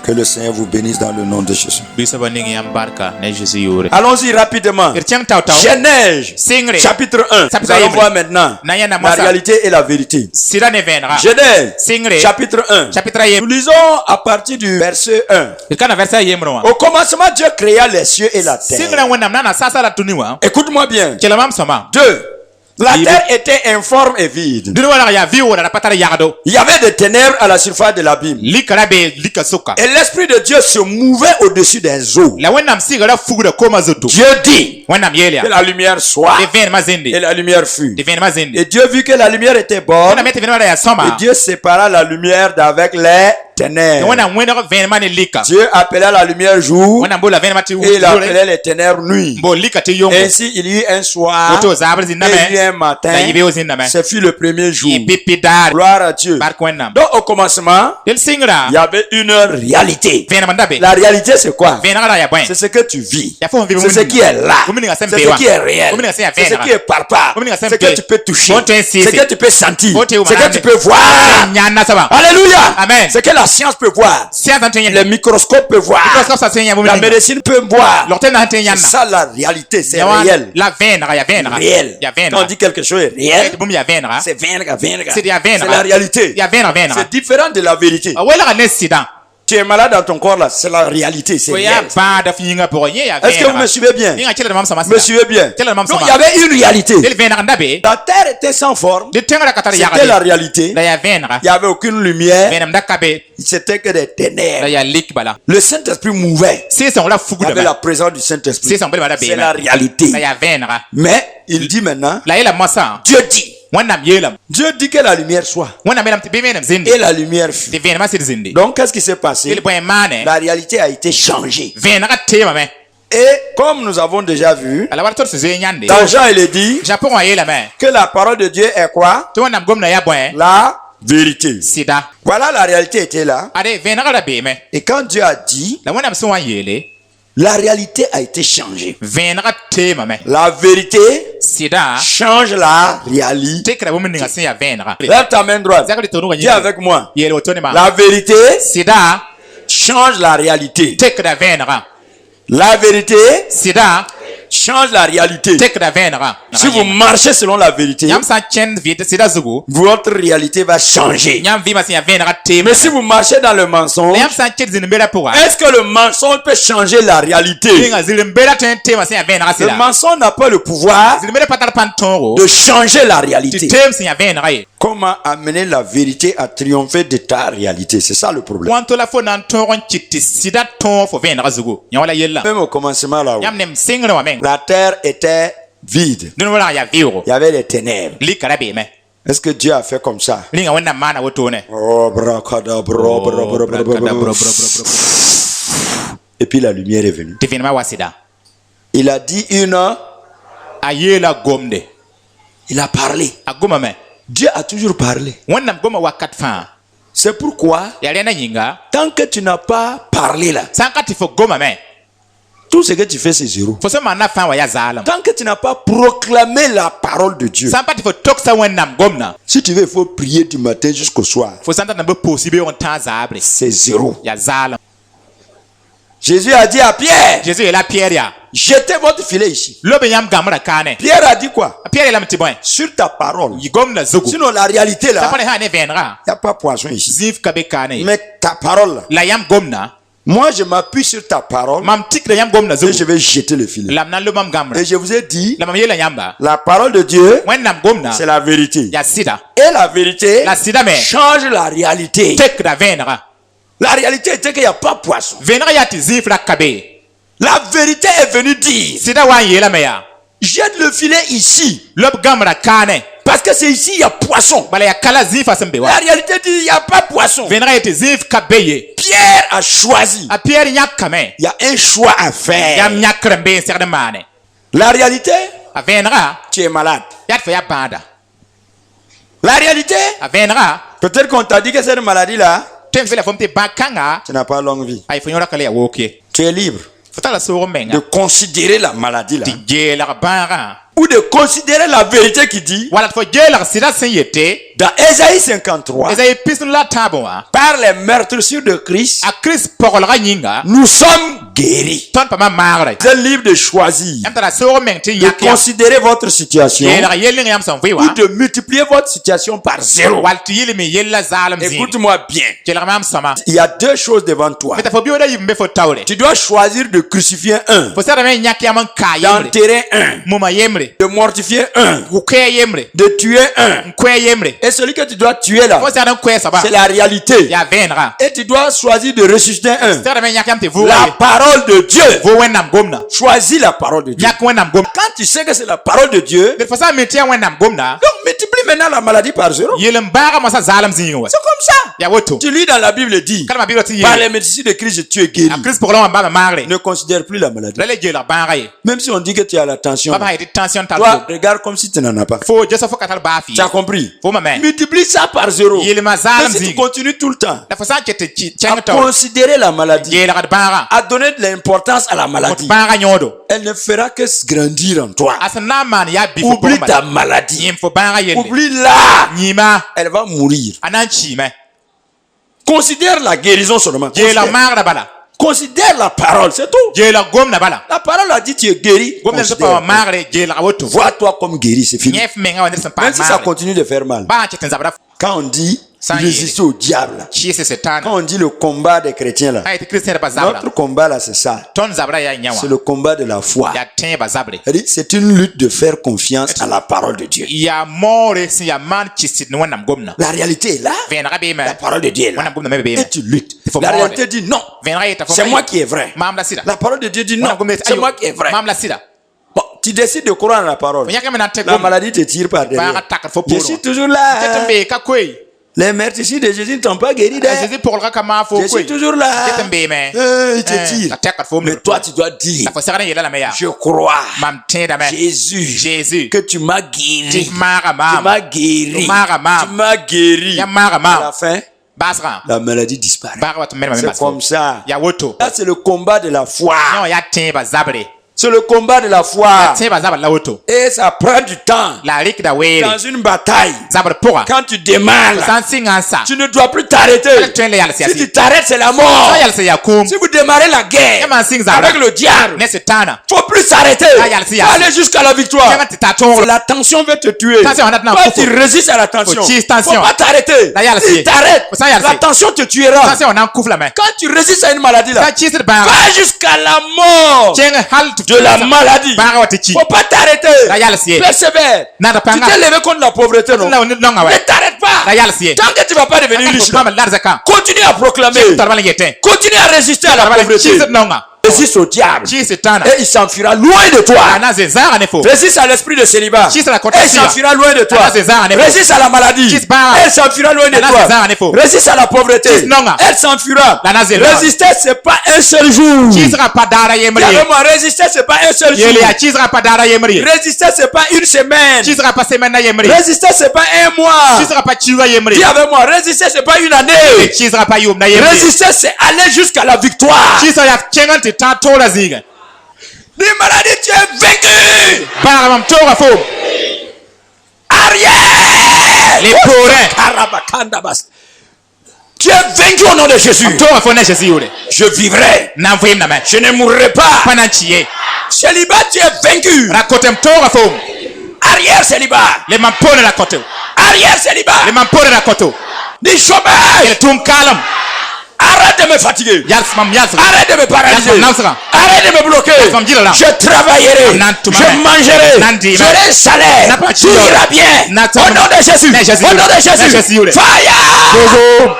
Que le Seigneur vous bénisse dans le nom de Jésus. Bisa baning yam barka na Jésus yure. Allons-y rapidement. Irtiang tau tau. Genèse, Singre. chapitre 1. Nous allons voir maintenant Nayana la masa. réalité et la vérité. Sira ne venra. Genèse, Singre. chapitre 1. Chapitre yem. Nous lisons à partir du verset 1. Irkana versa yemro. Au commencement, Dieu créa les cieux et la terre. Singre wenam nana sasa la tuniwa. Écoute-moi bien. Kelamam sama. 2. La terre était informe et vide. Dunu wala ya viwo na patara yagado. Il y avait des ténèbres à la surface de l'abîme. Likara be likasoka. Et l'Esprit de Dieu se mouvait au-dessus des eaux. La wenam sigara fugra koma zoto. Dieu dit Wenam yelia. que la lumière soit. De ven mazende. Et la lumière fut. De ven mazende. Et Dieu vit que la lumière était bonne. Wenam mete venwa ya soma. Et Dieu sépara la lumière d'avec les ténèbres. Wenam wenam ven mane lika. Dieu appela la lumière jour. Wenam bola ven mati. Et il appelait les ténèbres nuit. Bo lika te yongo. Ainsi il y eut un soir. Oto zabra Et ziname. il y eut un matin. Ce fut le premier jour. Gloire à Dieu. Donc au commencement, il y avait une réalité. La réalité c'est quoi? C'est ce que tu vis. C'est ce qui est là. C'est ce qui est réel. C'est ce qui est palpable. C'est ce que tu peux toucher. C'est ce que tu peux sentir. C'est ce que tu peux voir. Alléluia. Amen. C'est que la science peut voir. Les microscopes peuvent voir. La médecine peut voir. C'est ça la réalité. C'est réel. Réel. Quand on dit quelque chose est réel, c'est la réalité. C'est différent de la vérité. Tu es malade dans ton corps là, c'est la réalité, c'est réel. Est-ce que vous me suivez bien? Me suivez bien? Donc il y avait une réalité. La terre était sans forme. C'était la réalité. Il n'y avait aucune lumière. C'était que des ténèbres. Le Saint-Esprit mouvait. Il y avait la présence du Saint-Esprit. C'est la réalité. Mais il dit maintenant, Dieu dit. Dieu dit que la lumière soit. Et la lumière fut. Donc qu'est-ce qui s'est passé? La réalité a été changée. Et comme nous avons déjà vu, dans Jean il est dit que la parole de Dieu est quoi? La vérité. Voilà, la réalité était là. Et quand Dieu a dit, la réalité a été changée. La vérité change la réalité. Lève ta main droite. Dis avec moi. La vérité change la réalité. La vérité change la réalité. Si vous marchez selon la vérité, votre réalité va changer. Mais si vous marchez dans le mensonge, est-ce que le mensonge peut changer la réalité? Le mensonge n'a pas le pouvoir de changer la réalité. Comment amener la vérité à triompher de ta réalité? C'est ça le problème. Même au commencement là-haut, la terre était vide. Il y avait des ténèbres. Est-ce que Dieu a fait comme ça? Et puis la lumière est venue. Il a dit il a parlé. Dieu a toujours parlé. C'est pourquoi, tant que tu n'as pas parlé là, tout ce que tu fais c'est zéro. Tant que tu n'as pas proclamé la parole de Dieu. Si tu veux, il faut prier du matin jusqu'au soir. C'est zéro. Jésus a dit à Pierre, jetez votre filet ici. Pierre a dit quoi? Sur ta parole. Sinon la réalité là, il n'y a pas poisson ici. Mais ta parole là, moi je m'appuie sur ta parole et je vais jeter le filet. Et je vous ai dit, la parole de Dieu c'est la vérité. Et la vérité change la réalité. La réalité était qu'il n'y a pas poisson. La vérité est venue dire, jette le filet ici. Parce que c'est ici il y a poisson. La réalité dit il n'y a pas poisson. Pierre a choisi. Il y a un choix à faire. La réalité, tu es malade. La réalité, peut-être qu'on t'a dit que cette maladie là, tu n'as pas longue vie. Tu es libre de considérer la maladie là ou de considérer la vérité qui dit dans Ésaïe 53 par les meurtrissures de Christ nous sommes guéris. C'est un livre de choisir, de considérer votre situation ou de multiplier votre situation par 0. Écoute-moi bien, il y a deux choses devant toi. Tu dois choisir de crucifier un, d'enterrer un, de mortifier un, de tuer un. Et celui que tu dois tuer là, c'est la réalité. Et tu dois choisir de ressusciter un. La parole de Dieu. Choisis la parole de Dieu. Quand tu sais que c'est la parole de Dieu, donc multiplie maintenant la maladie par 0. C'est comme ça. Tu lis dans la Bible et dit, par les médecines de Christ, tu es guéri. Ne considère plus la maladie. Même si on dit que tu as la tension, toi, regarde comme si tu n'en as pas. Tu as compris? Multiplie ça par 0. Mais si tu continues tout le temps à considérer la maladie, à donner de l'importance à la maladie, elle ne fera que se grandir en toi. Oublie ta maladie. Oublie-la. Elle va mourir. Considère la guérison seulement. Considère la parole, c'est tout. La parole a dit tu es guéri. Vois-toi comme guéri, c'est fini. Même si ça continue de faire mal. Quand on dit résister au diable, quand on dit le combat des chrétiens là, notre combat là c'est ça. C'est le combat de la foi. C'est une lutte de faire confiance à la parole de Dieu. La réalité est là. La parole de Dieu est là. Et tu luttes. La réalité dit non. C'est moi qui est vrai. La parole de Dieu dit non. C'est moi qui est vrai. Bon, tu décides de croire en la parole. La maladie te tire par derrière. Je suis toujours là. Les meurtrissures de Jésus ne t'ont pas guéri. Je suis toujours là. Il te tire. Mais toi, tu dois dire, je crois, Jésus, que tu m'as guéri. Tu m'as guéri. Tu m'as guéri. À la fin, la maladie disparaît. C'est comme ça. Là, c'est le combat de la foi. C'est le combat de la foi. Et ça prend du temps. Dans une bataille, quand tu démarres, tu ne dois plus t'arrêter. Si tu t'arrêtes, c'est la mort. Si vous démarrez la guerre avec le diable, il ne faut plus s'arrêter. Aller jusqu'à la victoire. La tension veut te tuer. Toi, tu résistes à la tension. Il ne faut pas t'arrêter. Si tu t'arrêtes, la tension te tuera. Quand tu résistes à une maladie, va jusqu'à la mort de la maladie. Faut pas t'arrêter. Persévère. Tu t'es levé contre la pauvreté, non? Ne t'arrête pas. Tant que tu vas pas devenir riche, continue à proclamer. Continue à résister à la pauvreté. Résiste au diable et il s'enfuira loin de toi. Résiste à l'esprit de célibat et il s'enfuira loin de toi. Résiste à la maladie et il s'enfuira loin de toi. Résiste à la pauvreté, elle s'enfuira. Résister, c'est pas un seul jour. Résister, c'est pas un seul jour. Résister, c'est pas une semaine. Résister, c'est pas un mois. Dis avec moi, résister, c'est pas une année. Résister, c'est aller jusqu'à la victoire. Des maladies, tu es vaincu. Arrière. Les pauvres. Tu es vaincu au nom de Jésus. Je vivrai. Je ne mourrai pas. Célibat, tu es vaincu. Arrière célibat. Arrière célibat. Des chômage. Arrête de me fatiguer. Arrête de me paralyser. Arrête de me bloquer. Je travaillerai. Je mangerai. J'aurai salaire. Tout ira bien. Au nom de Jésus. Au nom de Jésus. Fire.